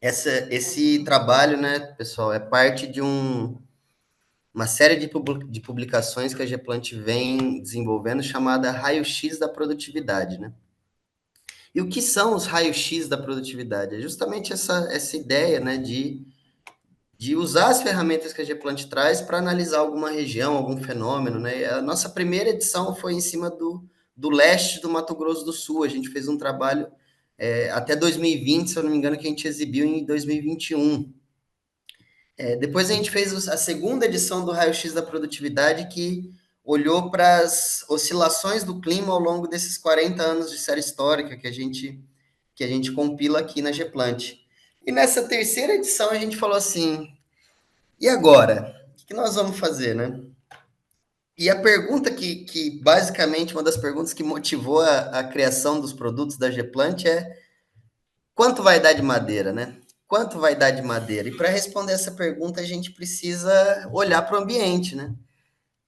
Esse trabalho, né, pessoal, é parte de uma série de publicações que a Geplant vem desenvolvendo chamada Raio-X da Produtividade, né? E o que são os raios-x da produtividade? É justamente essa ideia, né, de usar as ferramentas que a Geplant traz para analisar alguma região, algum fenômeno, né? A nossa primeira edição foi em cima do leste do Mato Grosso do Sul. A gente fez um trabalho até 2020, se eu não me engano, que a gente exibiu em 2021. Depois a gente fez a segunda edição do Raio-X da Produtividade, que olhou para as oscilações do clima ao longo desses 40 anos de série histórica que a gente compila aqui na Geplant. E nessa terceira edição a gente falou assim, e agora? O que nós vamos fazer, né? E a pergunta que basicamente, uma das perguntas que motivou a criação dos produtos da Geplant é quanto vai dar de madeira, né? Quanto vai dar de madeira? E para responder essa pergunta, a gente precisa olhar para o ambiente, né?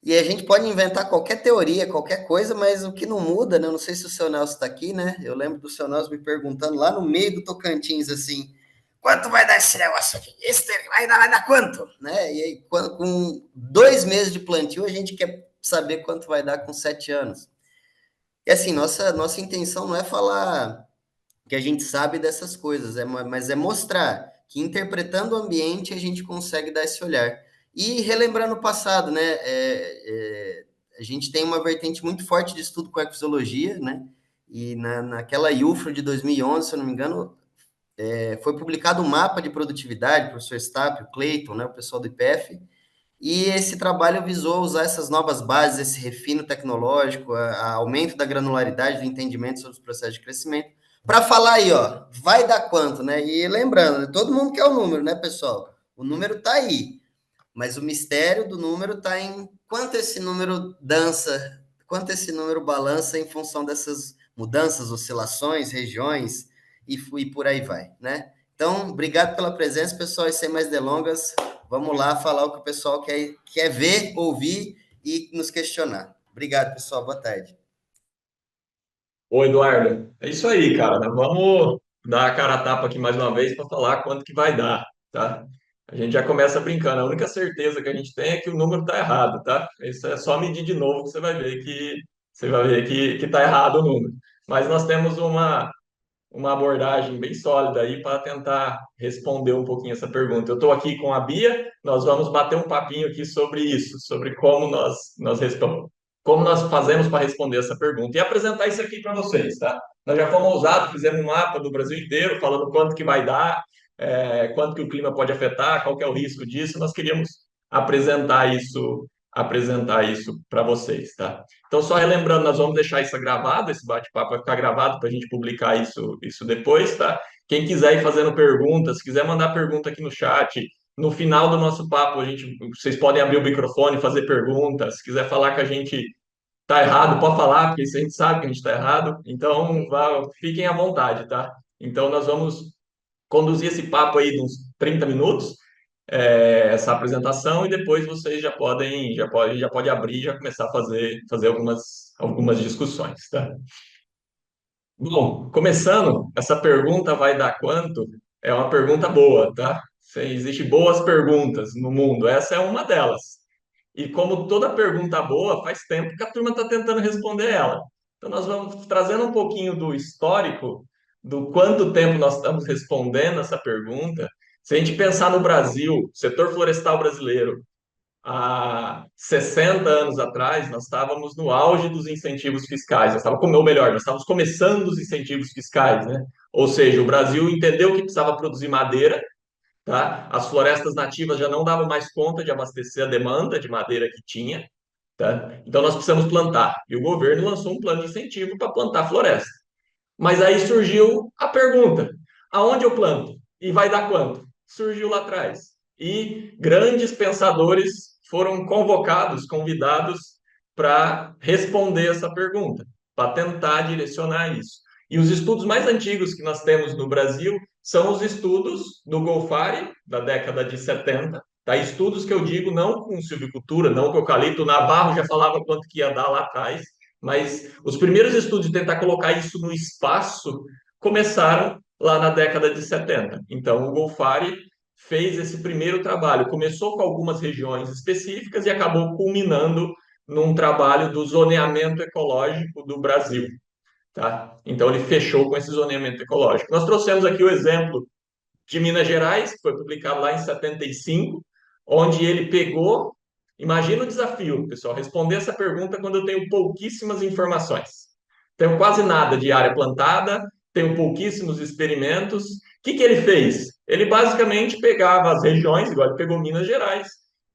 E a gente pode inventar qualquer teoria, qualquer coisa, mas o que não muda, né? Eu não sei se o seu Nelson está aqui, né? Eu lembro do seu Nelson me perguntando lá no meio do Tocantins, assim, quanto vai dar esse negócio aqui? Esse vai dar quanto? Né? E aí, com 2 meses de plantio, a gente quer saber quanto vai dar com 7 anos. E assim, nossa intenção não é falar que a gente sabe dessas coisas, mas é mostrar que interpretando o ambiente a gente consegue dar esse olhar. E relembrando o passado, né? A gente tem uma vertente muito forte de estudo com ecologia, né? E naquela IUFRO de 2011, se eu não me engano, foi publicado um mapa de produtividade, o professor Stapp, o Clayton, né, o pessoal do IPF, e esse trabalho visou usar essas novas bases, esse refino tecnológico, a aumento da granularidade do entendimento sobre os processos de crescimento, para falar aí, ó, vai dar quanto, né? E lembrando, né, todo mundo quer o número, né, pessoal? O número está aí, mas o mistério do número está em quanto esse número dança, quanto esse número balança em função dessas mudanças, oscilações, regiões e por aí vai, né? Então, obrigado pela presença, pessoal, e sem mais delongas, vamos lá falar o que o pessoal quer ver, ouvir e nos questionar. Obrigado, pessoal, boa tarde. Ô, Eduardo, é isso aí, cara. Vamos dar a cara a tapa aqui mais uma vez para falar quanto que vai dar, tá? A gente já começa brincando. A única certeza que a gente tem é que o número está errado, tá? Isso é só medir de novo que você vai ver que tá errado o número. Mas nós temos uma abordagem bem sólida aí para tentar responder um pouquinho essa pergunta. Eu estou aqui com a Bia, nós vamos bater um papinho aqui sobre isso, sobre como nós fazemos para responder essa pergunta e apresentar isso aqui para vocês, tá? Nós já fomos ousados, fizemos um mapa do Brasil inteiro, falando quanto que vai dar, quanto que o clima pode afetar, qual que é o risco disso. Nós queríamos apresentar isso, apresentar isso para vocês, tá? Então, só relembrando, nós vamos deixar isso gravado, esse bate-papo vai ficar gravado para a gente publicar isso depois, tá? Quem quiser ir fazendo perguntas, se quiser mandar pergunta aqui no chat, no final do nosso papo, vocês podem abrir o microfone e fazer perguntas. Se quiser falar que a gente está errado, pode falar, porque isso a gente sabe que a gente está errado. Então, fiquem à vontade, tá? Então, nós vamos conduzir esse papo aí de uns 30 minutos, essa apresentação, e depois vocês já pode abrir e já começar a fazer algumas discussões, tá? Bom, começando, essa pergunta vai dar quanto? É uma pergunta boa, tá? Existem boas perguntas no mundo, essa é uma delas. E como toda pergunta boa, faz tempo que a turma está tentando responder ela. Então, nós vamos trazendo um pouquinho do histórico, do quanto tempo nós estamos respondendo essa pergunta. Se a gente pensar no Brasil, setor florestal brasileiro, há 60 anos atrás, nós estávamos no auge dos incentivos fiscais, ou melhor, nós estávamos começando os incentivos fiscais, né? Ou seja, o Brasil entendeu que precisava produzir madeira, tá? As florestas nativas já não davam mais conta de abastecer a demanda de madeira que tinha, tá? Então nós precisamos plantar. E o governo lançou um plano de incentivo para plantar floresta. Mas aí surgiu a pergunta: aonde eu planto? E vai dar quanto? Surgiu lá atrás. E grandes pensadores foram convocados, convidados para responder essa pergunta, para tentar direcionar isso. E os estudos mais antigos que nós temos no Brasil são os estudos do Golfari, da década de 70. Tá? Estudos que eu digo não com silvicultura, não com eucalipto. O Navarro já falava quanto que ia dar lá atrás, mas os primeiros estudos de tentar colocar isso no espaço começaram lá na década de 70. Então, o Golfari fez esse primeiro trabalho. Começou com algumas regiões específicas e acabou culminando num trabalho do zoneamento ecológico do Brasil. Tá? Então, ele fechou com esse zoneamento ecológico. Nós trouxemos aqui o exemplo de Minas Gerais, que foi publicado lá em 75, onde ele pegou. Imagina o desafio, pessoal, responder essa pergunta quando eu tenho pouquíssimas informações. Tenho quase nada de área plantada, tenho pouquíssimos experimentos. O que que ele fez? Ele basicamente pegava as regiões, igual ele pegou Minas Gerais,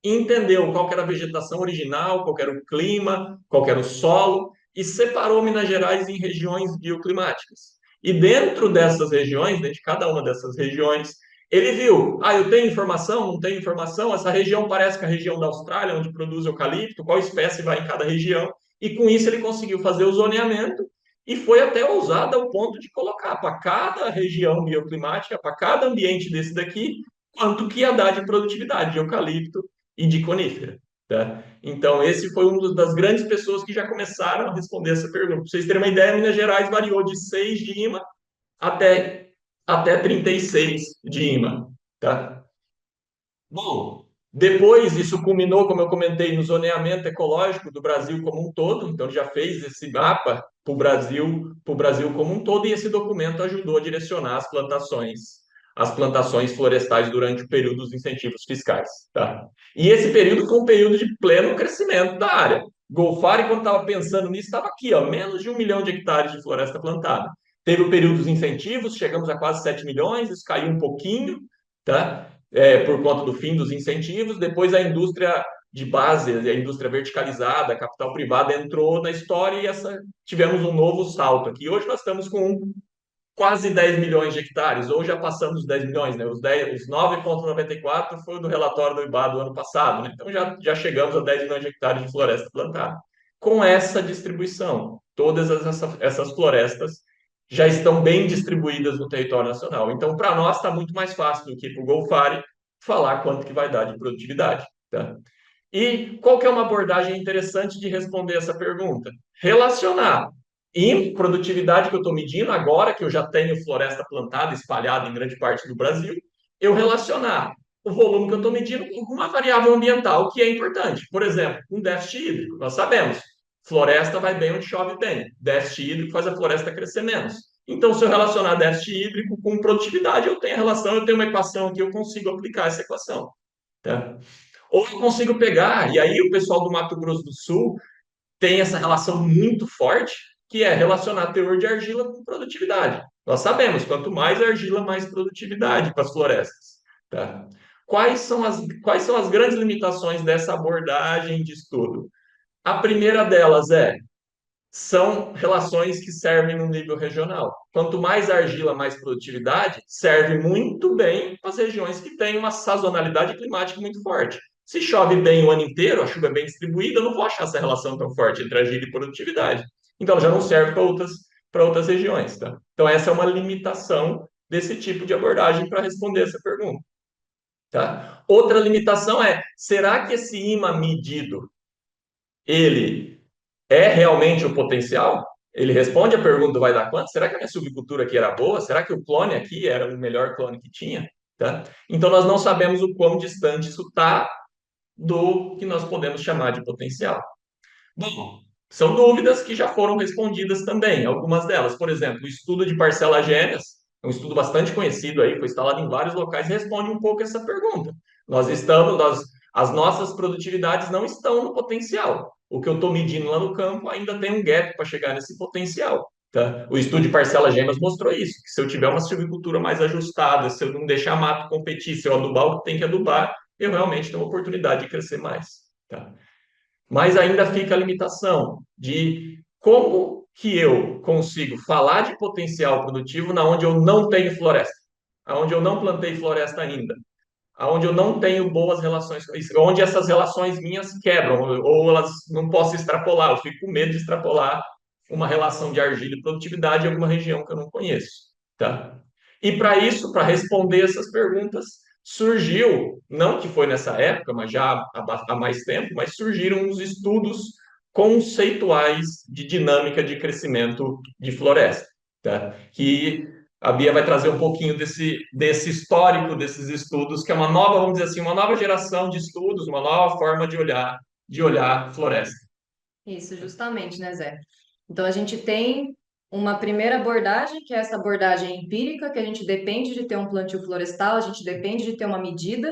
e entendeu qual que era a vegetação original, qual que era o clima, qual que era o solo, e separou Minas Gerais em regiões bioclimáticas. E dentro dessas regiões, dentro de cada uma dessas regiões, ele viu, eu tenho informação, não tenho informação, essa região parece com a região da Austrália, onde produz eucalipto, qual espécie vai em cada região, e com isso ele conseguiu fazer o zoneamento e foi até ousado ao ponto de colocar para cada região bioclimática, para cada ambiente desse daqui, quanto que ia dar de produtividade de eucalipto e de conífera. Tá? Então, esse foi das grandes pessoas que já começaram a responder essa pergunta. Para vocês terem uma ideia, Minas Gerais variou de 6 de IMA até, até 36 de IMA. Tá? Bom, depois isso culminou, como eu comentei, no zoneamento ecológico do Brasil como um todo. Então, já fez esse mapa para o Brasil como um todo, e esse documento ajudou a direcionar as plantações florestais durante o período dos incentivos fiscais. Tá? E esse período foi um período de pleno crescimento da área. Golfari, quando estava pensando nisso, estava aqui, ó, menos de 1 milhão de hectares de floresta plantada. Teve o período dos incentivos, chegamos a quase 7 milhões, isso caiu um pouquinho, tá? Por conta do fim dos incentivos. Depois a indústria de base, a indústria verticalizada, a capital privada entrou na história e tivemos um novo salto aqui. Hoje nós estamos com quase 10 milhões de hectares, ou já passamos os 10 milhões, né? Os 9,94 foi do relatório do IBA do ano passado, né? Então já chegamos a 10 milhões de hectares de floresta plantada. Com essa distribuição, todas essas florestas já estão bem distribuídas no território nacional. Então, para nós, está muito mais fácil do que para o Golfari falar quanto que vai dar de produtividade. Tá? E qual que é uma abordagem interessante de responder essa pergunta? Relacionar em produtividade que eu estou medindo, agora que eu já tenho floresta plantada, espalhada em grande parte do Brasil, eu relacionar o volume que eu estou medindo com uma variável ambiental que é importante. Por exemplo, um déficit hídrico. Nós sabemos, floresta vai bem onde chove bem. Déficit hídrico faz a floresta crescer menos. Então, se eu relacionar déficit hídrico com produtividade, eu tenho a relação, eu tenho uma equação aqui, eu consigo aplicar essa equação. Tá? Ou eu consigo pegar, e aí o pessoal do Mato Grosso do Sul tem essa relação muito forte, que é relacionar teor de argila com produtividade. Nós sabemos, quanto mais argila, mais produtividade para as florestas. Tá? Quais são as grandes limitações dessa abordagem de estudo? A primeira delas são relações que servem no nível regional. Quanto mais argila, mais produtividade, serve muito bem para as regiões que têm uma sazonalidade climática muito forte. Se chove bem o ano inteiro, a chuva é bem distribuída, eu não vou achar essa relação tão forte entre argila e produtividade. Então, já não serve para outras regiões. Tá? Então, essa é uma limitação desse tipo de abordagem para responder essa pergunta. Tá? Outra limitação será que esse IMA medido, ele é realmente o potencial? Ele responde a pergunta vai dar quanto? Será que a minha silvicultura aqui era boa? Será que o clone aqui era o melhor clone que tinha? Tá? Então, nós não sabemos o quão distante isso está do que nós podemos chamar de potencial. Bom, são dúvidas que já foram respondidas também, algumas delas. Por exemplo, o estudo de parcelas gêmeas, é um estudo bastante conhecido aí, foi instalado em vários locais, responde um pouco essa pergunta. As nossas produtividades não estão no potencial. O que eu estou medindo lá no campo ainda tem um gap para chegar nesse potencial. Tá? O estudo de parcelas gêmeas mostrou isso, que se eu tiver uma silvicultura mais ajustada, se eu não deixar mato competir, se eu adubar o que tem que adubar, eu realmente tenho uma oportunidade de crescer mais. Tá? Mas ainda fica a limitação de como que eu consigo falar de potencial produtivo na onde eu não tenho floresta, aonde eu não plantei floresta ainda, aonde eu não tenho boas relações, onde essas relações minhas quebram, ou elas não posso extrapolar, eu fico com medo de extrapolar uma relação de argila e produtividade em alguma região que eu não conheço, tá? E para isso, para responder essas perguntas, surgiu, não que foi nessa época, mas já há mais tempo, mas surgiram os estudos conceituais de dinâmica de crescimento de floresta, tá? Que a Bia vai trazer um pouquinho desse histórico, desses estudos, que é uma nova, vamos dizer assim, uma nova geração de estudos, uma nova forma de olhar floresta. Isso, justamente, né, Zé? Então, a gente tem uma primeira abordagem, que é essa abordagem empírica, que a gente depende de ter um plantio florestal, a gente depende de ter uma medida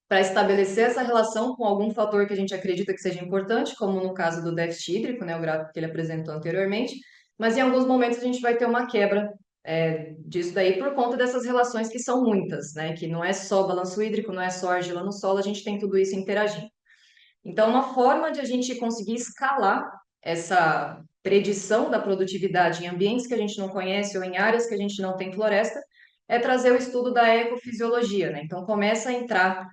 para estabelecer essa relação com algum fator que a gente acredita que seja importante, como no caso do déficit hídrico, né, o gráfico que ele apresentou anteriormente, mas em alguns momentos a gente vai ter uma quebra disso daí por conta dessas relações que são muitas, né, que não é só balanço hídrico, não é só argila no solo, a gente tem tudo isso interagindo. Então, uma forma de a gente conseguir escalar essa predição da produtividade em ambientes que a gente não conhece ou em áreas que a gente não tem floresta é trazer o estudo da ecofisiologia, né? Então, começa a entrar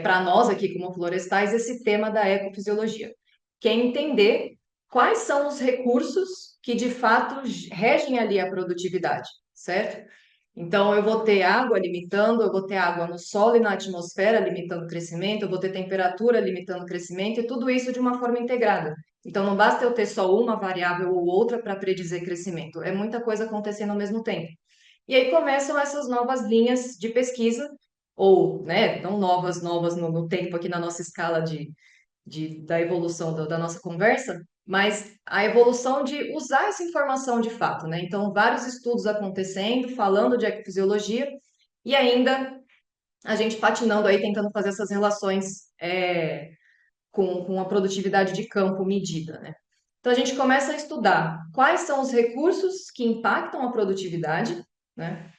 para nós aqui como florestais esse tema da ecofisiologia, que é entender quais são os recursos que de fato regem ali a produtividade, certo? Então, eu vou ter água limitando, eu vou ter água no solo e na atmosfera limitando o crescimento, eu vou ter temperatura limitando o crescimento, e tudo isso de uma forma integrada. Então, não basta eu ter só uma variável ou outra para predizer crescimento, é muita coisa acontecendo ao mesmo tempo. E aí começam essas novas linhas de pesquisa, ou, né, não novas no tempo aqui na nossa escala da evolução da nossa conversa, mas a evolução de usar essa informação de fato, né? Então, vários estudos acontecendo, falando de ecofisiologia, e ainda a gente patinando aí, tentando fazer essas relações com a produtividade de campo medida, né? Então, a gente começa a estudar quais são os recursos que impactam a produtividade, né?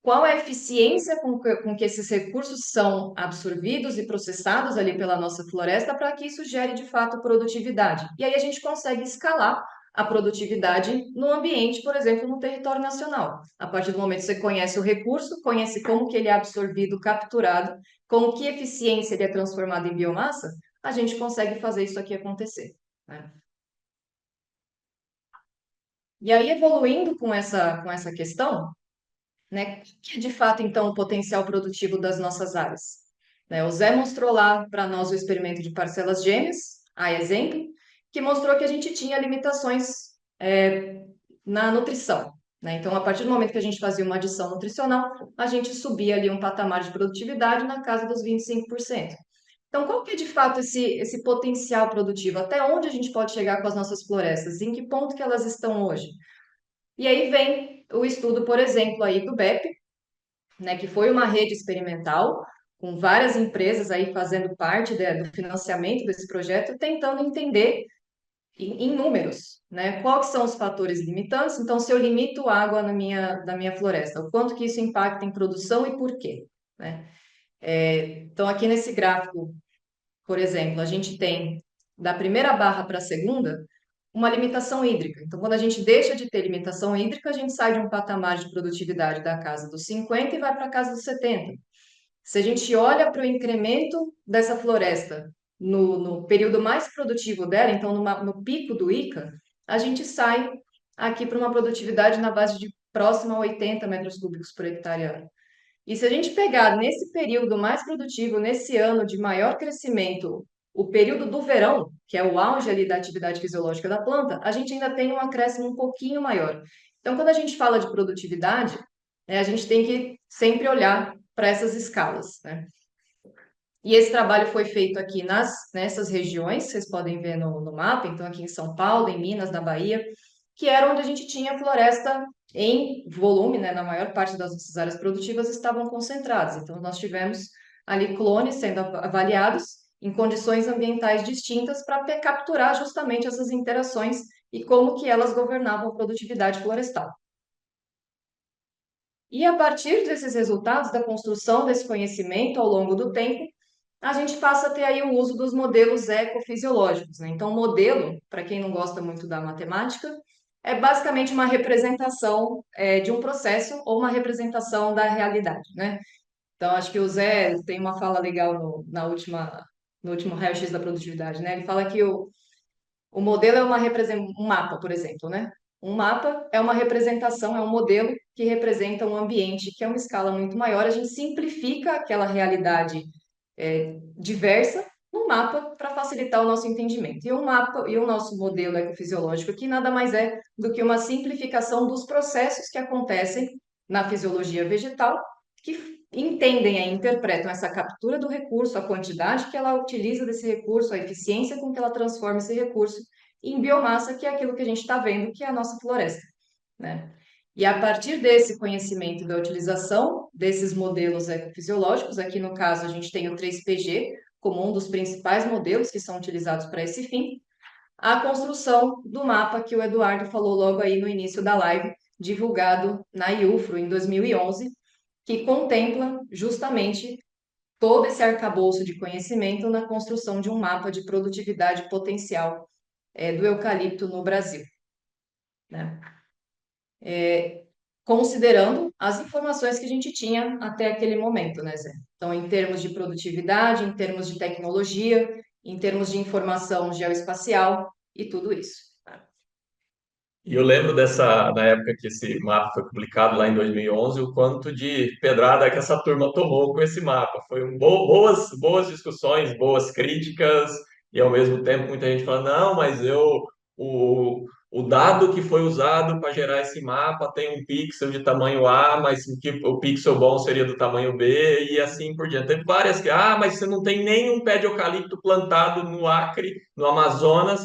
Qual é a eficiência com que esses recursos são absorvidos e processados ali pela nossa floresta para que isso gere de fato produtividade. E aí a gente consegue escalar a produtividade no ambiente, por exemplo, no território nacional. A partir do momento que você conhece o recurso, conhece como que ele é absorvido, capturado, com que eficiência ele é transformado em biomassa, a gente consegue fazer isso aqui acontecer, né? E aí, evoluindo com essa questão, né? Que é de fato, então, o potencial produtivo das nossas áreas. Né? O Zé mostrou lá para nós o experimento de parcelas gêmeas, a exemplo, que mostrou que a gente tinha limitações na nutrição. Né? Então, a partir do momento que a gente fazia uma adição nutricional, a gente subia ali um patamar de produtividade na casa dos 25%. Então, qual que é de fato esse potencial produtivo? Até onde a gente pode chegar com as nossas florestas? Em que ponto que elas estão hoje? E aí vem o estudo, por exemplo, aí do BEP, né, que foi uma rede experimental, com várias empresas aí fazendo parte do financiamento desse projeto, tentando entender em números, né, quais são os fatores limitantes. Então, se eu limito água na minha floresta, o quanto que isso impacta em produção e por quê, né? Então, aqui nesse gráfico, por exemplo, a gente tem da primeira barra para a segunda uma limitação hídrica. Então, quando a gente deixa de ter limitação hídrica, a gente sai de um patamar de produtividade da casa dos 50 e vai para a casa dos 70. Se a gente olha para o incremento dessa floresta no período mais produtivo dela, então no pico do ICA, a gente sai aqui para uma produtividade na base de próxima a 80 metros cúbicos por hectare ano. E se a gente pegar nesse período mais produtivo, nesse ano de maior crescimento, o período do verão, que é o auge ali da atividade fisiológica da planta, a gente ainda tem um acréscimo um pouquinho maior. Então, quando a gente fala de produtividade, a gente tem que sempre olhar para essas escalas, né? E esse trabalho foi feito aqui nessas regiões, vocês podem ver no mapa, então aqui em São Paulo, em Minas, na Bahia, que era onde a gente tinha floresta em volume, né, na maior parte das nossas áreas produtivas estavam concentradas. Então, nós tivemos ali clones sendo avaliados em condições ambientais distintas para capturar justamente essas interações e como que elas governavam a produtividade florestal. E a partir desses resultados da construção desse conhecimento ao longo do tempo, a gente passa a ter aí o uso dos modelos ecofisiológicos, né? Então, modelo, para quem não gosta muito da matemática, é basicamente uma representação de um processo ou uma representação da realidade, né? Então, acho que o Zé tem uma fala legal no último raio-x da produtividade, né? Ele fala que o modelo é um mapa, por exemplo, né? Um mapa é uma representação, é um modelo que representa um ambiente que é uma escala muito maior. A gente simplifica aquela realidade diversa no mapa para facilitar o nosso entendimento. E o mapa e o nosso modelo ecofisiológico aqui nada mais é do que uma simplificação dos processos que acontecem na fisiologia vegetal, que entendem e interpretam essa captura do recurso, a quantidade que ela utiliza desse recurso, a eficiência com que ela transforma esse recurso em biomassa, que é aquilo que a gente está vendo, que é a nossa floresta, né? E a partir desse conhecimento da utilização desses modelos ecofisiológicos, aqui no caso a gente tem o 3PG como um dos principais modelos que são utilizados para esse fim, a construção do mapa que o Eduardo falou logo aí no início da live, divulgado na IUFRO em 2011, que contempla justamente todo esse arcabouço de conhecimento na construção de um mapa de produtividade potencial do eucalipto no Brasil, né? Considerando as informações que a gente tinha até aquele momento, né, Zé? Então, em termos de produtividade, em termos de tecnologia, em termos de informação geoespacial e tudo isso, tá? E eu lembro na época que esse mapa foi publicado lá em 2011, o quanto de pedrada que essa turma tomou com esse mapa. Foi boas discussões, boas críticas, e ao mesmo tempo muita gente fala, não, mas o dado que foi usado para gerar esse mapa tem um pixel de tamanho A, mas o pixel bom seria do tamanho B, e assim por diante. Teve várias que, mas você não tem nenhum pé de eucalipto plantado no Acre, no Amazonas,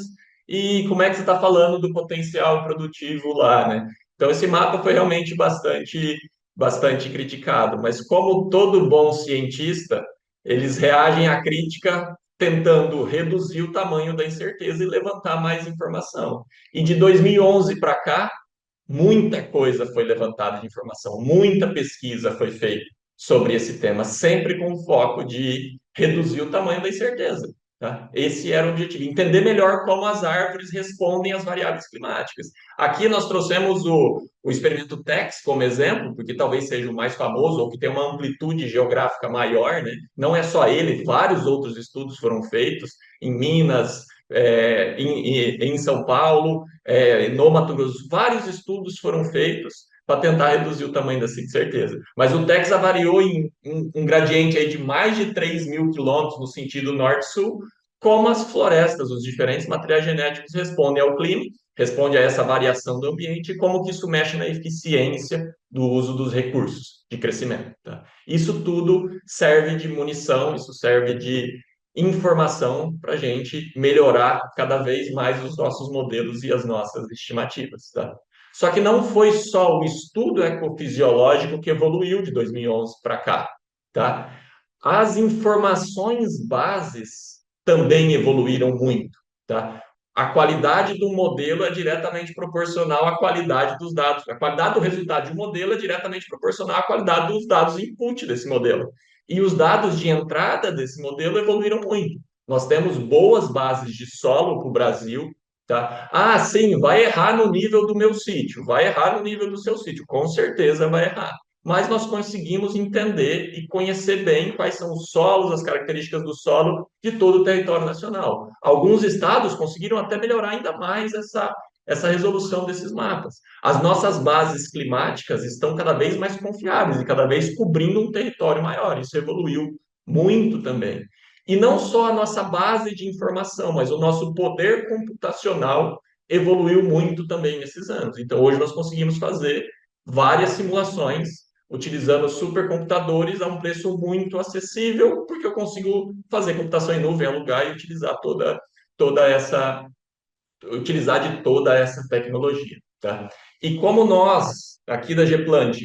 e como é que você está falando do potencial produtivo lá, né? Então, esse mapa foi realmente bastante criticado, mas como todo bom cientista, eles reagem à crítica tentando reduzir o tamanho da incerteza e levantar mais informação. E de 2011 para cá, muita coisa foi levantada de informação, muita pesquisa foi feita sobre esse tema, sempre com o foco de reduzir o tamanho da incerteza. Tá? Esse era o objetivo, entender melhor como as árvores respondem às variáveis climáticas. Aqui nós trouxemos o experimento TEX como exemplo, porque talvez seja o mais famoso, ou que tem uma amplitude geográfica maior, né? Não é só ele, vários outros estudos foram feitos em Minas, em São Paulo, no Mato Grosso, vários estudos foram feitos para tentar reduzir o tamanho dessa incerteza. Mas o TEX avaliou em um gradiente aí de mais de 3.000 quilômetros no sentido norte-sul, como as florestas, os diferentes materiais genéticos respondem ao clima, respondem a essa variação do ambiente e como que isso mexe na eficiência do uso dos recursos de crescimento. Tá? Isso tudo serve de munição, isso serve de informação para a gente melhorar cada vez mais os nossos modelos e as nossas estimativas. Tá? Só que não foi só o estudo ecofisiológico que evoluiu de 2011 para cá. Tá? As informações bases também evoluíram muito. Tá? A qualidade do modelo é diretamente proporcional à qualidade dos dados. A qualidade do resultado de um modelo é diretamente proporcional à qualidade dos dados input desse modelo. E os dados de entrada desse modelo evoluíram muito. Nós temos boas bases de solo para o Brasil. Tá? Sim, vai errar no nível do meu sítio, vai errar no nível do seu sítio, com certeza vai errar. Mas nós conseguimos entender e conhecer bem quais são os solos, as características do solo de todo o território nacional. Alguns estados conseguiram até melhorar ainda mais essa resolução desses mapas. As nossas bases climáticas estão cada vez mais confiáveis e cada vez cobrindo um território maior. Isso evoluiu muito também. E não só a nossa base de informação, mas o nosso poder computacional evoluiu muito também nesses anos. Então, hoje nós conseguimos fazer várias simulações utilizando supercomputadores a um preço muito acessível, porque eu consigo fazer computação em nuvem, alugar e utilizar de toda essa tecnologia. Tá? E como nós, aqui da Geplant,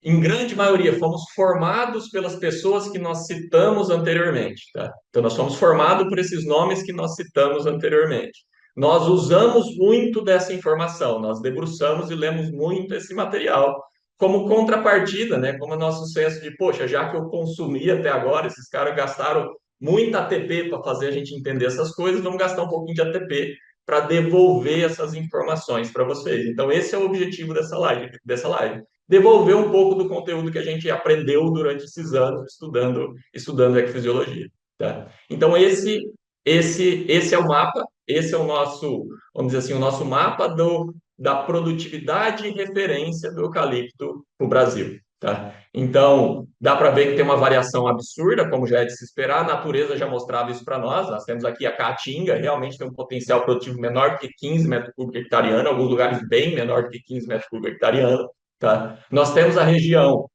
em grande maioria, fomos formados pelas pessoas que nós citamos anteriormente. Tá? Então, nós fomos formados por esses nomes que nós citamos anteriormente. Nós usamos muito dessa informação, nós debruçamos e lemos muito esse material como contrapartida, né? Como nosso senso de, poxa, já que eu consumi até agora, esses caras gastaram muita ATP para fazer a gente entender essas coisas, vamos gastar um pouquinho de ATP para devolver essas informações para vocês. Então, esse é o objetivo dessa live. Devolver um pouco do conteúdo que a gente aprendeu durante esses anos estudando ecofisiologia. Tá? Então, esse é o mapa, esse é o nosso, vamos dizer assim, o nosso mapa da produtividade e referência do eucalipto no Brasil. Tá? Então, dá para ver que tem uma variação absurda, como já é de se esperar, a natureza já mostrava isso para nós temos aqui a caatinga, realmente tem um potencial produtivo menor que 15 metros cúbicos hectare ano, em alguns lugares bem menor que 15 metros cúbicos hectare ano, tá? Nós temos a região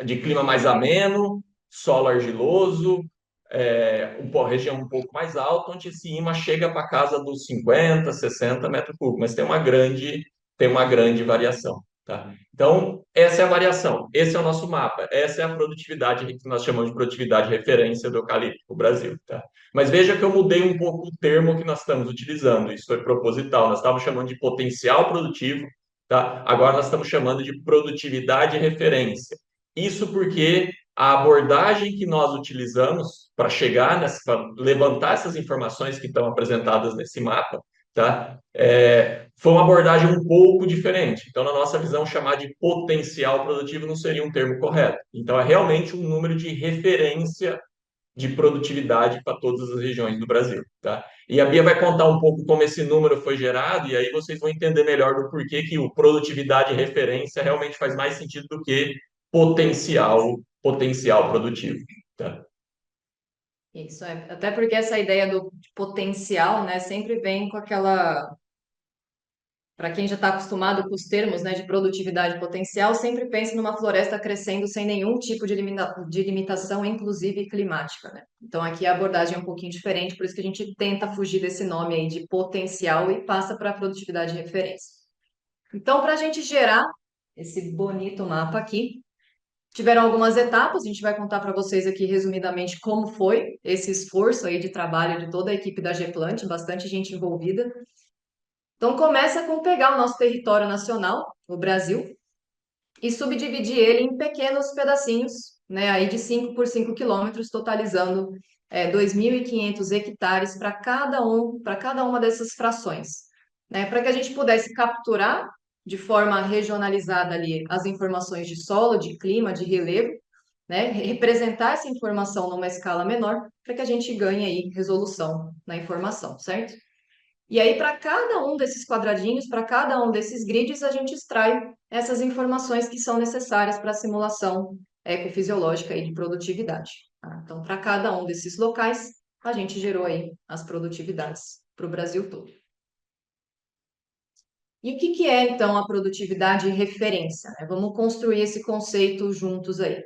de clima mais ameno, solo argiloso, região um pouco mais alta, onde esse imã chega para casa dos 50, 60 metros cúbicos, mas tem uma grande variação. Tá? Então, essa é a variação, esse é o nosso mapa, essa é a produtividade que nós chamamos de produtividade referência do eucalipto no Brasil. Tá? Mas veja que eu mudei um pouco o termo que nós estamos utilizando, isso foi proposital, nós estávamos chamando de potencial produtivo, tá? Agora nós estamos chamando de produtividade referência. Isso porque a abordagem que nós utilizamos para chegar para levantar essas informações que estão apresentadas nesse mapa, tá? Foi uma abordagem um pouco diferente. Então, na nossa visão, chamar de potencial produtivo não seria um termo correto. Então, é realmente um número de referência de produtividade para todas as regiões do Brasil, tá? E a Bia vai contar um pouco como esse número foi gerado, e aí vocês vão entender melhor do porquê que o produtividade referência realmente faz mais sentido do que potencial produtivo, tá? Isso é. Até porque essa ideia do de potencial, né, sempre vem com aquela. Para quem já está acostumado com os termos, né, de produtividade potencial, sempre pensa numa floresta crescendo sem nenhum tipo de limitação, inclusive climática, né? Então aqui a abordagem é um pouquinho diferente, por isso que a gente tenta fugir desse nome aí de potencial e passa para a produtividade de referência. Então, para a gente gerar esse bonito mapa aqui, tiveram algumas etapas, a gente vai contar para vocês aqui resumidamente como foi esse esforço aí de trabalho de toda a equipe da Geplant, bastante gente envolvida. Então, começa com pegar o nosso território nacional, o Brasil, e subdividir ele em pequenos pedacinhos, né, aí de 5 por 5 quilômetros, totalizando 2.500 hectares para cada uma dessas frações, né, para que a gente pudesse capturar de forma regionalizada ali as informações de solo, de clima, de relevo, né, representar essa informação numa escala menor, para que a gente ganhe aí resolução na informação, certo? E aí, para cada um desses quadradinhos, para cada um desses grids, a gente extrai essas informações que são necessárias para a simulação ecofisiológica e de produtividade. Tá? Então, para cada um desses locais, a gente gerou aí as produtividades para o Brasil todo. E o que é, então, a produtividade referência, né? Vamos construir esse conceito juntos aí.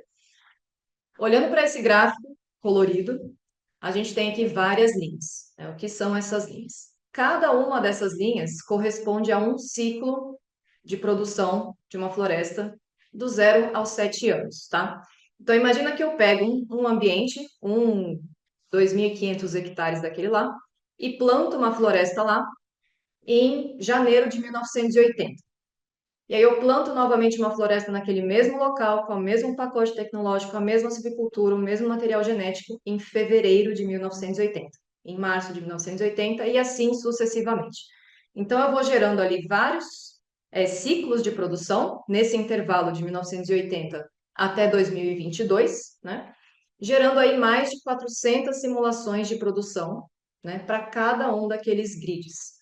Olhando para esse gráfico colorido, a gente tem aqui várias linhas, né? O que são essas linhas? Cada uma dessas linhas corresponde a um ciclo de produção de uma floresta do 0 aos 7 anos, tá? Então, imagina que eu pego um ambiente, 2.500 hectares daquele lá, e planto uma floresta lá em janeiro de 1980. E aí eu planto novamente uma floresta naquele mesmo local, com o mesmo pacote tecnológico, a mesma silvicultura, o mesmo material genético, em fevereiro de 1980, em março de 1980 e assim sucessivamente. Então eu vou gerando ali vários ciclos de produção nesse intervalo de 1980 até 2022, né? Gerando aí mais de 400 simulações de produção, né, para cada um daqueles grids.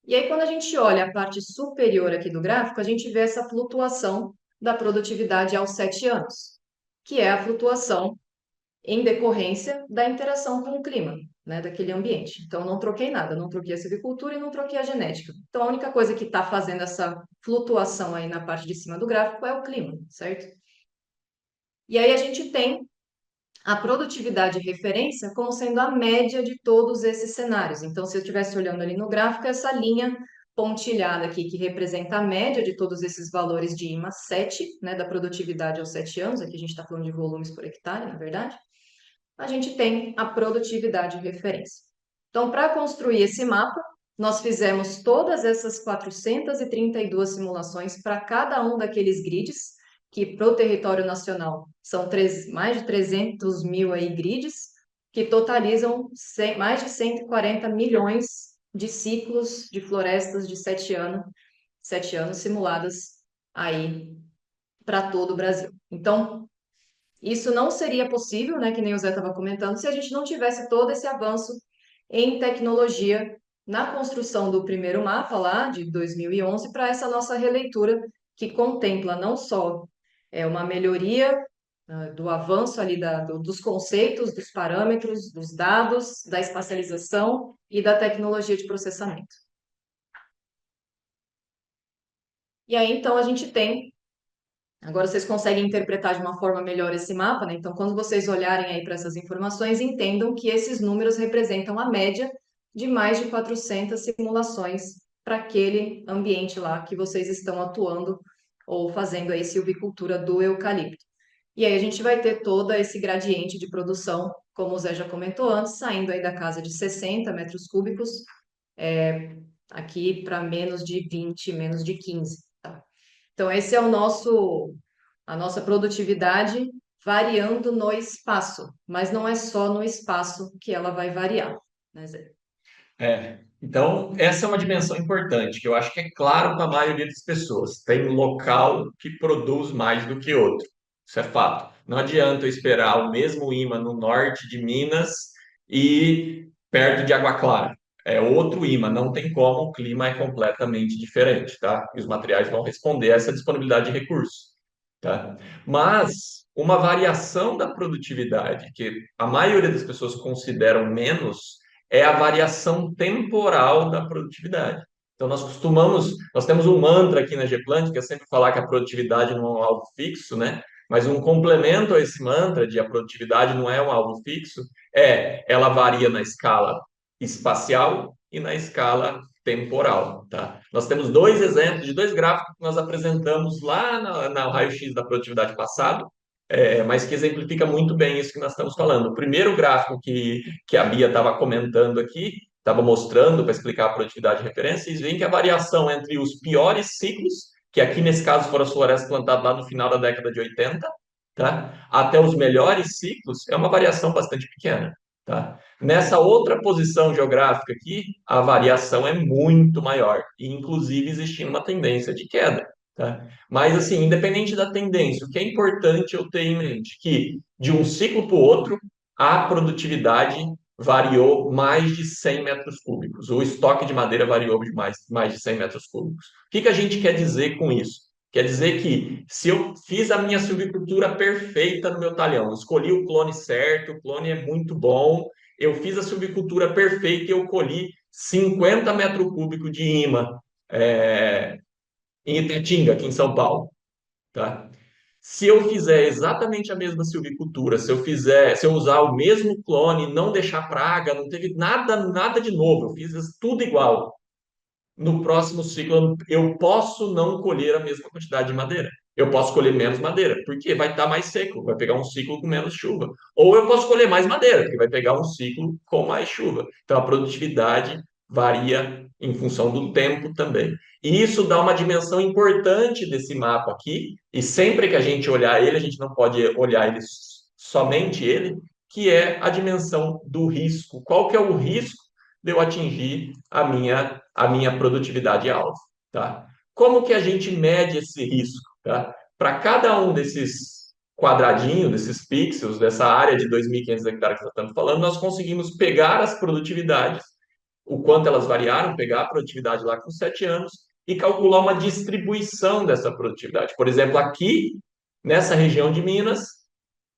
E aí, quando a gente olha a parte superior aqui do gráfico, a gente vê essa flutuação da produtividade aos 7 anos, que é a flutuação em decorrência da interação com o clima, né, daquele ambiente. Então, eu não troquei nada, não troquei a silvicultura e não troquei a genética. Então, a única coisa que está fazendo essa flutuação aí na parte de cima do gráfico é o clima, certo? E aí a gente tem a produtividade de referência como sendo a média de todos esses cenários. Então, se eu estivesse olhando ali no gráfico, essa linha pontilhada aqui, que representa a média de todos esses valores de IMA 7, né, da produtividade aos 7 anos, aqui a gente está falando de volumes por hectare, na verdade, a gente tem a produtividade de referência. Então, para construir esse mapa, nós fizemos todas essas 432 simulações para cada um daqueles grids, que para o território nacional são mais de 300 mil aí grids, que totalizam mais de 140 milhões de ciclos de florestas de 7 anos simuladas aí para todo o Brasil. Então, isso não seria possível, né, que nem o Zé estava comentando, se a gente não tivesse todo esse avanço em tecnologia na construção do primeiro mapa lá de 2011 para essa nossa releitura que contempla não só uma melhoria do avanço ali dos conceitos, dos parâmetros, dos dados, da espacialização e da tecnologia de processamento. E aí, então, a gente tem. Agora vocês conseguem interpretar de uma forma melhor esse mapa, né? Então, quando vocês olharem aí para essas informações, entendam que esses números representam a média de mais de 400 simulações para aquele ambiente lá que vocês estão atuando ou fazendo aí silvicultura do eucalipto. E aí a gente vai ter todo esse gradiente de produção, como o Zé já comentou antes, saindo aí da casa de 60 metros cúbicos, aqui para menos de 20, menos de 15, tá? Então, esse é a nossa produtividade variando no espaço, mas não é só no espaço que ela vai variar, né, Zé? Então, essa é uma dimensão importante, que eu acho que é claro para a maioria das pessoas. Tem local que produz mais do que outro. Isso é fato. Não adianta eu esperar o mesmo imã no norte de Minas e perto de Água Clara. É outro imã, não tem como, o clima é completamente diferente, tá? E os materiais vão responder a essa disponibilidade de recursos, tá? Mas uma variação da produtividade, que a maioria das pessoas consideram menos, é a variação temporal da produtividade. Então, nós temos um mantra aqui na Geplant, que é sempre falar que a produtividade não é algo fixo, né? Mas um complemento a esse mantra de a produtividade não é um algo fixo, ela varia na escala espacial e na escala temporal, tá? Nós temos dois exemplos de dois gráficos que nós apresentamos lá na raio-x da produtividade passado, mas que exemplifica muito bem isso que nós estamos falando. O primeiro gráfico que a Bia estava comentando aqui, estava mostrando para explicar a produtividade de referência, e veem que a variação entre os piores ciclos, que aqui nesse caso foram as florestas plantadas lá no final da década de 80, tá? Até os melhores ciclos, é uma variação bastante pequena. Tá? Nessa outra posição geográfica aqui, a variação é muito maior, e inclusive existindo uma tendência de queda. Tá? Mas, assim, independente da tendência, o que é importante eu ter em mente que, de um ciclo para o outro, a produtividade variou mais de 100 metros cúbicos. O estoque de madeira variou de mais de 100 metros cúbicos. O que a gente quer dizer com isso? Quer dizer que se eu fiz a minha silvicultura perfeita no meu talhão, escolhi o clone certo, o clone é muito bom, eu fiz a silvicultura perfeita e eu colhi 50 metros cúbicos de imã em Itatinga, aqui em São Paulo, tá? Se eu fizer exatamente a mesma silvicultura, se eu usar o mesmo clone, não deixar praga, não teve nada de novo, eu fiz tudo igual. No próximo ciclo, eu posso não colher a mesma quantidade de madeira. Eu posso colher menos madeira, porque vai estar mais seco, vai pegar um ciclo com menos chuva. Ou eu posso colher mais madeira, porque vai pegar um ciclo com mais chuva. Então, a produtividade varia em função do tempo também. E isso dá uma dimensão importante desse mapa aqui, e sempre que a gente olhar ele, a gente não pode olhar ele somente ele, que é a dimensão do risco. Qual que é o risco de eu atingir a minha produtividade alvo, tá? Como que a gente mede esse risco, tá? Para cada um desses quadradinhos, desses pixels, dessa área de 2.500 hectares que nós estamos falando, nós conseguimos pegar as produtividades, o quanto elas variaram, pegar a produtividade lá com 7 anos e calcular uma distribuição dessa produtividade. Por exemplo, aqui, nessa região de Minas,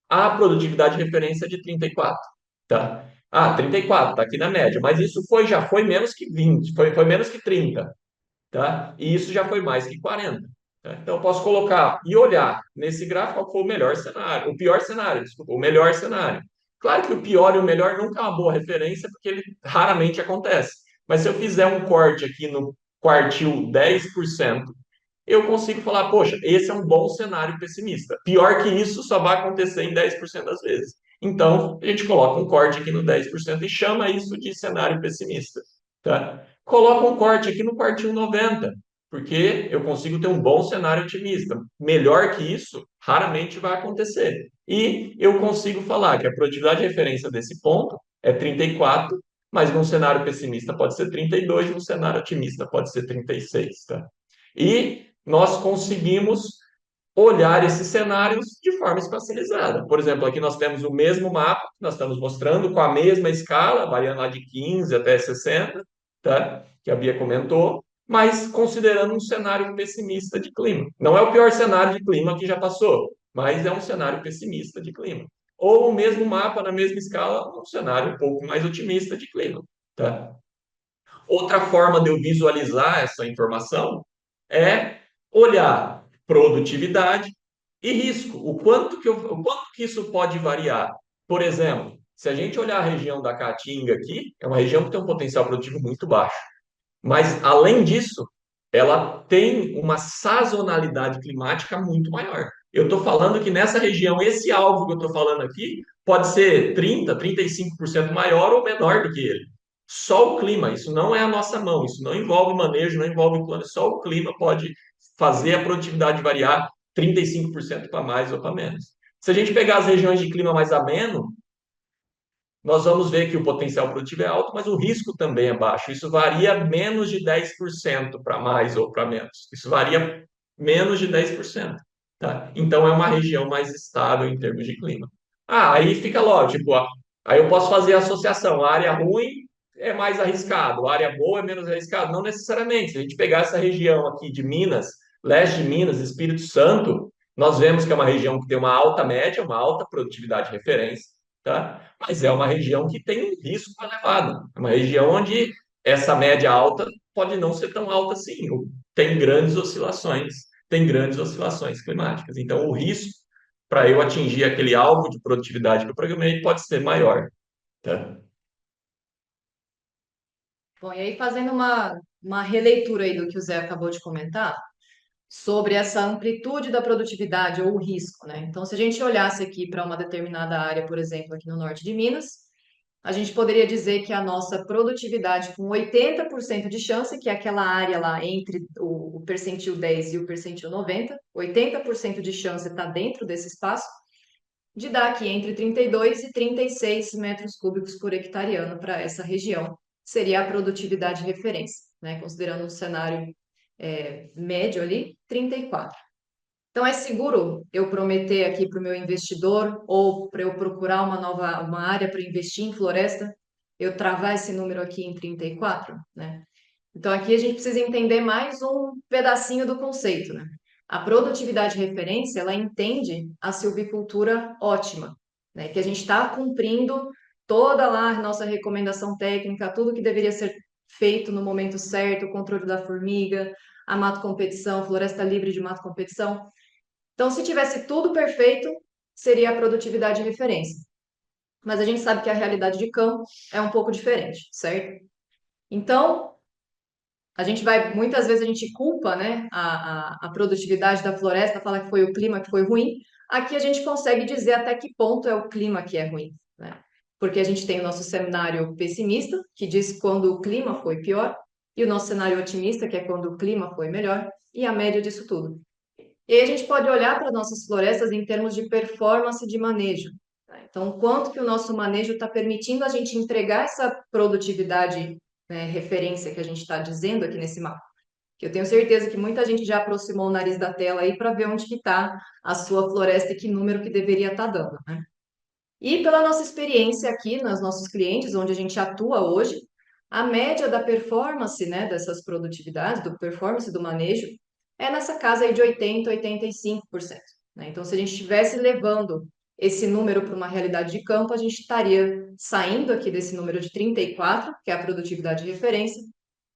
a produtividade de referência é de 34, tá? 34, tá aqui na média, mas isso já foi menos que 20, foi menos que 30, tá? E isso já foi mais que 40. Tá? Então, eu posso colocar e olhar nesse gráfico qual foi o melhor cenário, o pior cenário, desculpa, o melhor cenário. Claro que o pior e o melhor nunca é uma boa referência, porque ele raramente acontece. Mas se eu fizer um corte aqui no quartil 10%, eu consigo falar, poxa, esse é um bom cenário pessimista. Pior que isso só vai acontecer em 10% das vezes. Então, a gente coloca um corte aqui no 10% e chama isso de cenário pessimista. Tá? Coloca um corte aqui no quartil 90, porque eu consigo ter um bom cenário otimista. Melhor que isso, raramente vai acontecer. E eu consigo falar que a produtividade de referência desse ponto é 34, mas num cenário pessimista pode ser 32, num cenário otimista pode ser 36. Tá? E nós conseguimos olhar esses cenários de forma espacializada. Por exemplo, aqui nós temos o mesmo mapa, nós estamos mostrando com a mesma escala, variando lá de 15 até 60, tá? Que a Bia comentou, mas considerando um cenário pessimista de clima. Não é o pior cenário de clima que já passou, mas é um cenário pessimista de clima. Ou o mesmo mapa, na mesma escala, um cenário um pouco mais otimista de clima, tá? Outra forma de eu visualizar essa informação é olhar produtividade e risco, o quanto que isso pode variar. Por exemplo, se a gente olhar a região da Caatinga aqui, é uma região que tem um potencial produtivo muito baixo. Mas, além disso, ela tem uma sazonalidade climática muito maior. Eu estou falando que nessa região, esse alvo que eu estou falando aqui pode ser 35% maior ou menor do que ele. Só o clima, isso não é a nossa mão, isso não envolve manejo, não envolve plano, só o clima pode fazer a produtividade variar 35% para mais ou para menos. Se a gente pegar as regiões de clima mais ameno, nós vamos ver que o potencial produtivo é alto, mas o risco também é baixo. Isso varia menos de 10% para mais ou para menos. Isso varia menos de 10%. Tá? Então, é uma região mais estável em termos de clima. Aí fica lógico, tipo, aí eu posso fazer a associação. A área ruim é mais arriscado, a área boa é menos arriscado. Não necessariamente. Se a gente pegar essa região aqui de Minas, leste de Minas, Espírito Santo, nós vemos que é uma região que tem uma alta média, uma alta produtividade de referência, tá? Mas é uma região que tem um risco elevado. É uma região onde essa média alta pode não ser tão alta assim. Tem grandes oscilações climáticas. Então, o risco para eu atingir aquele alvo de produtividade que eu programei pode ser maior. Tá? Bom, e aí fazendo uma releitura aí do que o Zé acabou de comentar, sobre essa amplitude da produtividade ou o risco, né? Então, se a gente olhasse aqui para uma determinada área, por exemplo, aqui no norte de Minas, a gente poderia dizer que a nossa produtividade com 80% de chance, que é aquela área lá entre o percentil 10 e o percentil 90, 80% de chance está dentro desse espaço, de dar aqui entre 32 e 36 metros cúbicos por hectareano para essa região. Seria a produtividade referência, né? Considerando um cenário médio ali, 34. Então, é seguro eu prometer aqui para o meu investidor ou para eu procurar uma área para investir em floresta, eu travar esse número aqui em 34, né? Então, aqui a gente precisa entender mais um pedacinho do conceito, né? A produtividade referência, ela entende a silvicultura ótima, né? Que a gente está cumprindo toda lá a nossa recomendação técnica, tudo que deveria ser feito no momento certo, o controle da formiga, a mato competição, floresta livre de mato competição. Então, se tivesse tudo perfeito, seria a produtividade referência. Mas a gente sabe que a realidade de campo é um pouco diferente, certo? Então, muitas vezes a gente culpa, né, a produtividade da floresta, fala que foi o clima que foi ruim. Aqui a gente consegue dizer até que ponto é o clima que é ruim, né? Porque a gente tem o nosso cenário pessimista, que diz quando o clima foi pior, e o nosso cenário otimista, que é quando o clima foi melhor, e a média disso tudo. E aí a gente pode olhar para nossas florestas em termos de performance de manejo, tá? Então, quanto que o nosso manejo está permitindo a gente entregar essa produtividade, né, referência que a gente está dizendo aqui nesse mapa. Que eu tenho certeza que muita gente já aproximou o nariz da tela aí para ver onde que está a sua floresta e que número que deveria estar dando, né? E pela nossa experiência aqui nos nossos clientes, onde a gente atua hoje, a média da performance, né, dessas produtividades, do performance do manejo, é nessa casa aí de 80, 85%, né? Então, se a gente estivesse levando esse número para uma realidade de campo, a gente estaria saindo aqui desse número de 34, que é a produtividade de referência,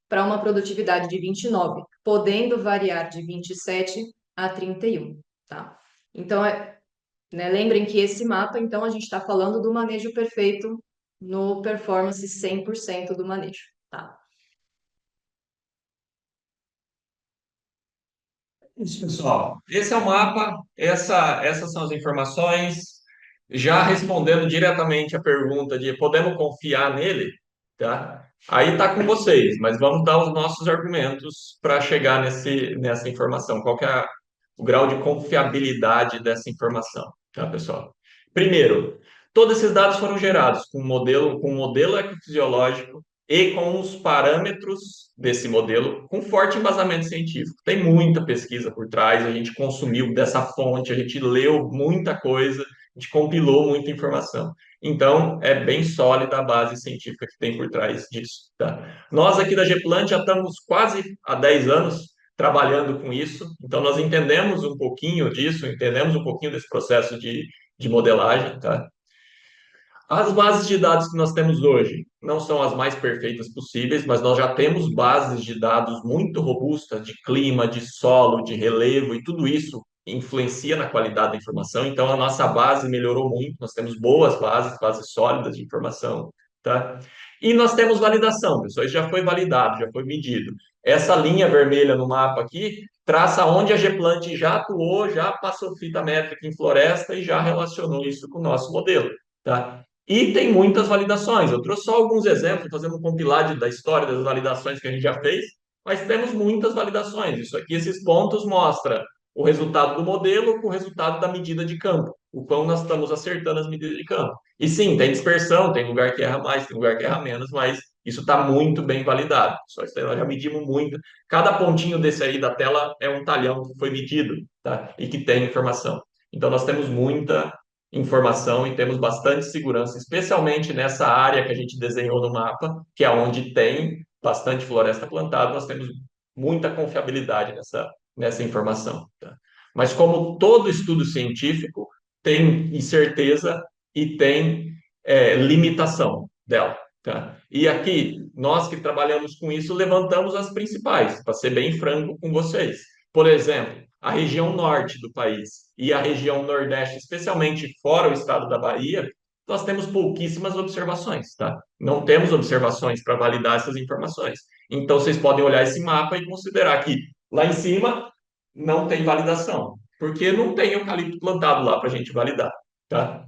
para uma produtividade de 29, podendo variar de 27 a 31, tá? Então, né? Lembrem que esse mapa, então, a gente está falando do manejo perfeito no performance 100% do manejo, tá? Isso, pessoal. Esse é o mapa, essas são as informações. Já respondendo diretamente a pergunta de podemos confiar nele, tá? Aí está com vocês, mas vamos dar os nossos argumentos para chegar nessa informação. Qual que é o grau de confiabilidade dessa informação, tá, pessoal? Primeiro, todos esses dados foram gerados com um modelo ecofisiológico e com os parâmetros desse modelo, com forte embasamento científico. Tem muita pesquisa por trás, a gente consumiu dessa fonte, a gente leu muita coisa, a gente compilou muita informação. Então, é bem sólida a base científica que tem por trás disso. Tá? Nós aqui da Geplant já estamos quase há 10 anos trabalhando com isso, então nós entendemos um pouquinho disso, entendemos um pouquinho desse processo de modelagem. Tá? As bases de dados que nós temos hoje não são as mais perfeitas possíveis, mas nós já temos bases de dados muito robustas de clima, de solo, de relevo, e tudo isso influencia na qualidade da informação. Então, a nossa base melhorou muito, nós temos boas bases, bases sólidas de informação, tá? E nós temos validação, pessoal, isso já foi validado, já foi medido. Essa linha vermelha no mapa aqui traça onde a Geplant já atuou, já passou fita métrica em floresta e já relacionou isso com o nosso modelo, tá? E tem muitas validações. Eu trouxe só alguns exemplos, fazendo um compilado da história das validações que a gente já fez, mas temos muitas validações. Isso aqui, esses pontos mostram o resultado do modelo com o resultado da medida de campo, o quão nós estamos acertando as medidas de campo. E sim, tem dispersão, tem lugar que erra mais, tem lugar que erra menos, mas isso está muito bem validado. Só isso aí nós já medimos muito. Cada pontinho desse aí da tela é um talhão que foi medido, tá? E que tem informação. Então, nós temos muita informação e temos bastante segurança, especialmente nessa área que a gente desenhou no mapa, que é onde tem bastante floresta plantada, nós temos muita confiabilidade nessa informação. Tá? Mas como todo estudo científico tem incerteza e tem limitação dela. Tá? E aqui, nós que trabalhamos com isso, levantamos as principais, para ser bem franco com vocês. Por exemplo, a região norte do país e a região nordeste, especialmente fora o estado da Bahia, nós temos pouquíssimas observações, tá? Não temos observações para validar essas informações. Então, vocês podem olhar esse mapa e considerar que lá em cima não tem validação, porque não tem eucalipto plantado lá para a gente validar, tá?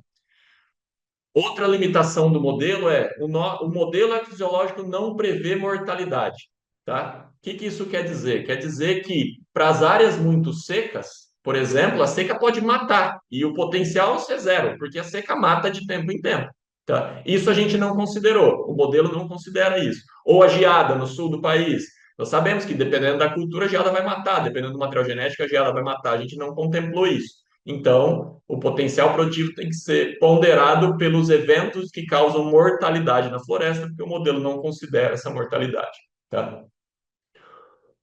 Outra limitação do modelo é o modelo ecfisiológico não prevê mortalidade, tá? O que isso quer dizer? Quer dizer que para as áreas muito secas, por exemplo, a seca pode matar e o potencial é zero, porque a seca mata de tempo em tempo, tá? Isso a gente não considerou, o modelo não considera isso. Ou a geada no sul do país. Nós sabemos que dependendo da cultura, a geada vai matar, dependendo do material genético, a geada vai matar. A gente não contemplou isso. Então, o potencial produtivo tem que ser ponderado pelos eventos que causam mortalidade na floresta, porque o modelo não considera essa mortalidade. Tá?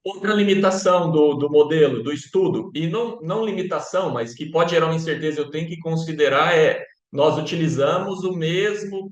Outra limitação do modelo, do estudo, e não limitação, mas que pode gerar uma incerteza, eu tenho que considerar nós utilizamos o mesmo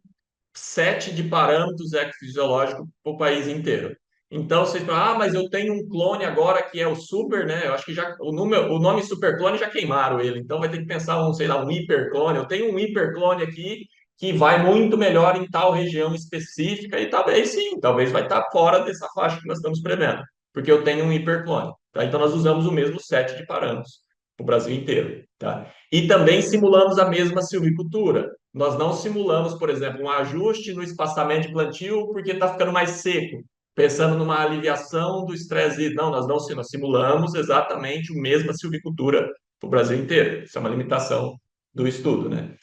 set de parâmetros ecofisiológicos para o país inteiro. Então, vocês falam, mas eu tenho um clone agora que é o super, né? Eu acho que já o nome superclone já queimaram ele, então vai ter que pensar sei lá, um hiperclone. Eu tenho um hiperclone aqui que vai muito melhor em tal região específica e talvez sim, talvez vai estar fora dessa faixa que nós estamos prevendo, porque eu tenho um hiperclone. Tá? Então, nós usamos o mesmo set de parâmetros para o Brasil inteiro. Tá? E também simulamos a mesma silvicultura. Nós não simulamos, por exemplo, um ajuste no espaçamento de plantio porque está ficando mais seco, pensando numa aliviação do estresse. Não, nós simulamos exatamente a mesma silvicultura para o Brasil inteiro. Isso é uma limitação do estudo, né?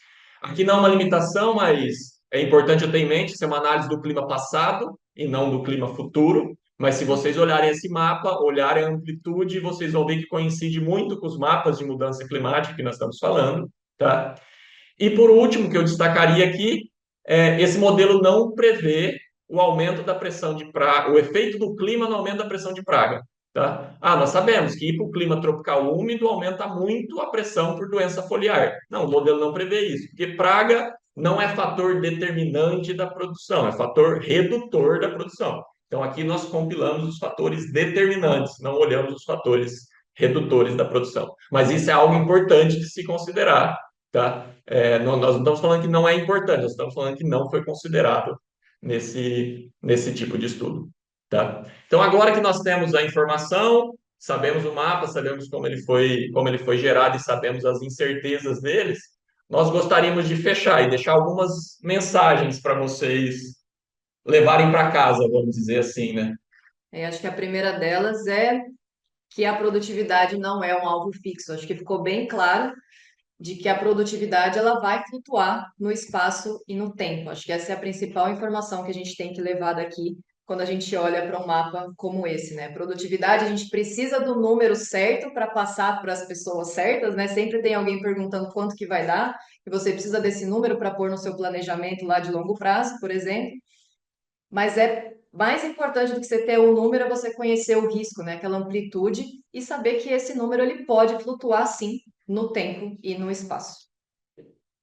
Aqui não é uma limitação, mas é importante eu ter em mente, isso é uma análise do clima passado e não do clima futuro. Mas se vocês olharem esse mapa, olharem a amplitude, vocês vão ver que coincide muito com os mapas de mudança climática que nós estamos falando, tá? E por último, que eu destacaria aqui, esse modelo não prevê o aumento da pressão de praga, o efeito do clima no aumento da pressão de praga. Tá? Nós sabemos que ir para o clima tropical úmido aumenta muito a pressão por doença foliar. Não, o modelo não prevê isso, porque praga não é fator determinante da produção, é fator redutor da produção. Então, aqui nós compilamos os fatores determinantes, não olhamos os fatores redutores da produção. Mas isso é algo importante de se considerar, tá? Nós não estamos falando que não é importante, nós estamos falando que não foi considerado nesse tipo de estudo. Tá? Então, agora que nós temos a informação, sabemos o mapa, sabemos como ele foi gerado e sabemos as incertezas deles, nós gostaríamos de fechar e deixar algumas mensagens para vocês levarem para casa, vamos dizer assim, né? Acho que a primeira delas é que a produtividade não é um alvo fixo. Acho que ficou bem claro de que a produtividade ela vai flutuar no espaço e no tempo. Acho que essa é a principal informação que a gente tem que levar daqui quando a gente olha para um mapa como esse, né? Produtividade, a gente precisa do número certo para passar para as pessoas certas, né? Sempre tem alguém perguntando quanto que vai dar, e você precisa desse número para pôr no seu planejamento lá de longo prazo, por exemplo. Mas é mais importante do que você ter um número é você conhecer o risco, né? Aquela amplitude e saber que esse número ele pode flutuar sim no tempo e no espaço.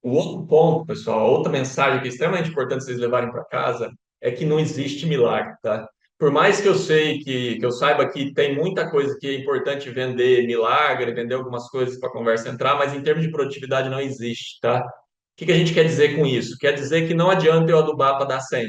O outro ponto, pessoal, a outra mensagem que é extremamente importante vocês levarem para casa é que não existe milagre, tá? Por mais que eu sei que eu saiba que tem muita coisa que é importante vender milagre, vender algumas coisas para a conversa entrar, mas em termos de produtividade não existe, tá? O que que a gente quer dizer com isso? Quer dizer que não adianta eu adubar para dar 100,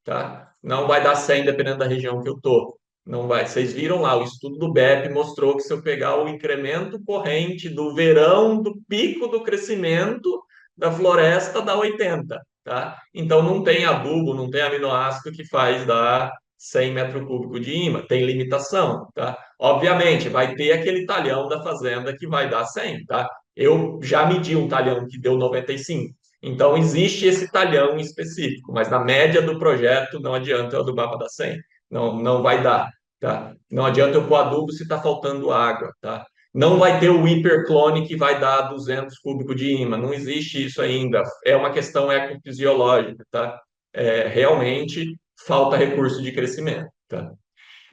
tá? Não vai dar 100 dependendo da região que eu tô. Não vai. Vocês viram lá, o estudo do BEP mostrou que se eu pegar o incremento corrente do verão, do pico do crescimento da floresta dá 80, tá? Então não tem adubo, não tem aminoácido que faz dar 100 metros cúbicos de ímã, tem limitação, tá? Obviamente, vai ter aquele talhão da fazenda que vai dar 100, tá? Eu já medi um talhão que deu 95. Então existe esse talhão específico, mas na média do projeto não adianta eu adubar para dar 100. Não, não vai dar, tá? Não adianta eu pôr adubo se está faltando água, tá? Não vai ter o hiperclone que vai dar 200 cúbicos de ímã. Não existe isso ainda. É uma questão ecofisiológica, tá? Realmente falta recurso de crescimento, tá?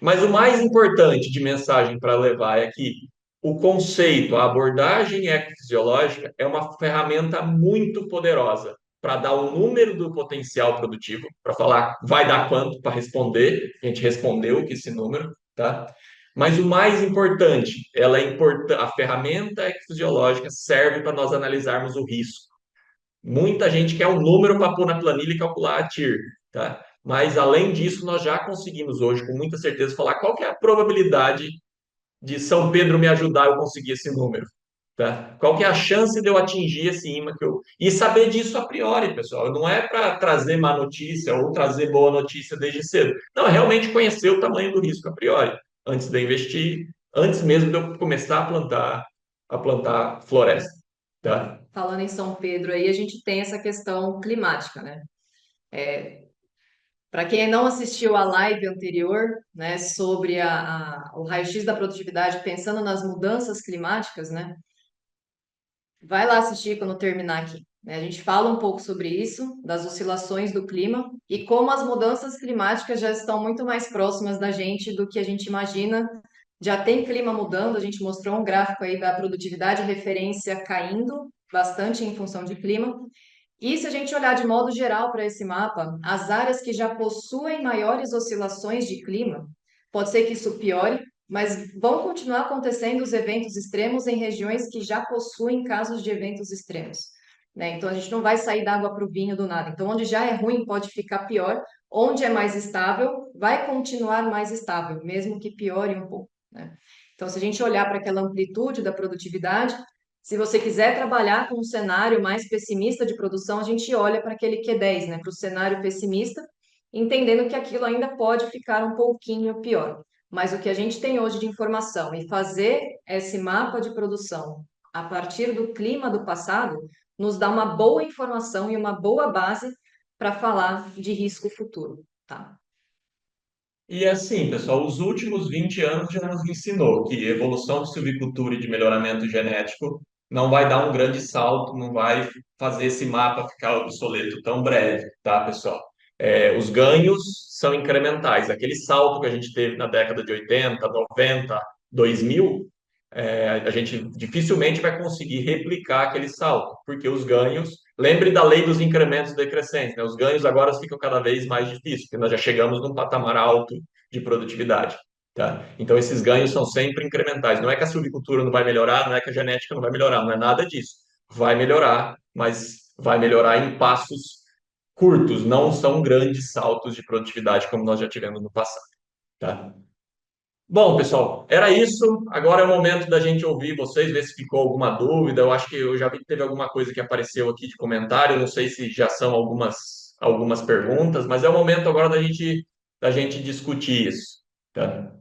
Mas o mais importante de mensagem para levar é que o conceito, a abordagem ecofisiológica é uma ferramenta muito poderosa para dar o número do potencial produtivo, para falar vai dar quanto, para responder, a gente respondeu que esse número, tá? Mas o mais importante, ela é a ferramenta ecofisiológica serve para nós analisarmos o risco. Muita gente quer um número para pôr na planilha e calcular a TIR, tá? Mas além disso, nós já conseguimos hoje, com muita certeza, falar qual que é a probabilidade de São Pedro me ajudar eu conseguir esse número, tá? Qual que é a chance de eu atingir esse imã que eu... E saber disso a priori, pessoal. Não é para trazer má notícia ou trazer boa notícia desde cedo. Não, é realmente conhecer o tamanho do risco a priori, antes de eu investir, antes mesmo de eu começar a plantar floresta, tá? Falando em São Pedro, aí a gente tem essa questão climática, né? Para quem não assistiu a live anterior, né, sobre o raio-x da produtividade, pensando nas mudanças climáticas, né? Vai lá assistir quando terminar aqui, né? A gente fala um pouco sobre isso, das oscilações do clima e como as mudanças climáticas já estão muito mais próximas da gente do que a gente imagina. Já tem clima mudando, a gente mostrou um gráfico aí da produtividade referência caindo bastante em função de clima. E se a gente olhar de modo geral para esse mapa, as áreas que já possuem maiores oscilações de clima, pode ser que isso piore, mas vão continuar acontecendo os eventos extremos em regiões que já possuem casos de eventos extremos, né? Então a gente não vai sair da água para o vinho do nada. Então, onde já é ruim, pode ficar pior. Onde é mais estável, vai continuar mais estável, mesmo que piore um pouco, né? Então, se a gente olhar para aquela amplitude da produtividade, se você quiser trabalhar com um cenário mais pessimista de produção, a gente olha para aquele Q10, né, para o cenário pessimista, entendendo que aquilo ainda pode ficar um pouquinho pior. Mas o que a gente tem hoje de informação e fazer esse mapa de produção a partir do clima do passado nos dá uma boa informação e uma boa base para falar de risco futuro, tá? E assim, pessoal, os últimos 20 anos já nos ensinou que evolução de silvicultura e de melhoramento genético não vai dar um grande salto, não vai fazer esse mapa ficar obsoleto tão breve, tá, pessoal? Os ganhos são incrementais. Aquele salto que a gente teve na década de 80, 90, 2000, a gente dificilmente vai conseguir replicar aquele salto, porque os ganhos. Lembre da lei dos incrementos decrescentes, né? Os ganhos agora ficam cada vez mais difíceis, porque nós já chegamos num patamar alto de produtividade. Tá? Então, esses ganhos são sempre incrementais. Não é que a silvicultura não vai melhorar, não é que a genética não vai melhorar, não é nada disso. Vai melhorar, mas vai melhorar em passos curtos, não são grandes saltos de produtividade como nós já tivemos no passado. Tá? Bom, pessoal, era isso. Agora é o momento da gente ouvir vocês, ver se ficou alguma dúvida. Eu acho que eu já vi que teve alguma coisa que apareceu aqui de comentário. Não sei se já são algumas perguntas, mas é o momento agora da gente discutir isso. Tá?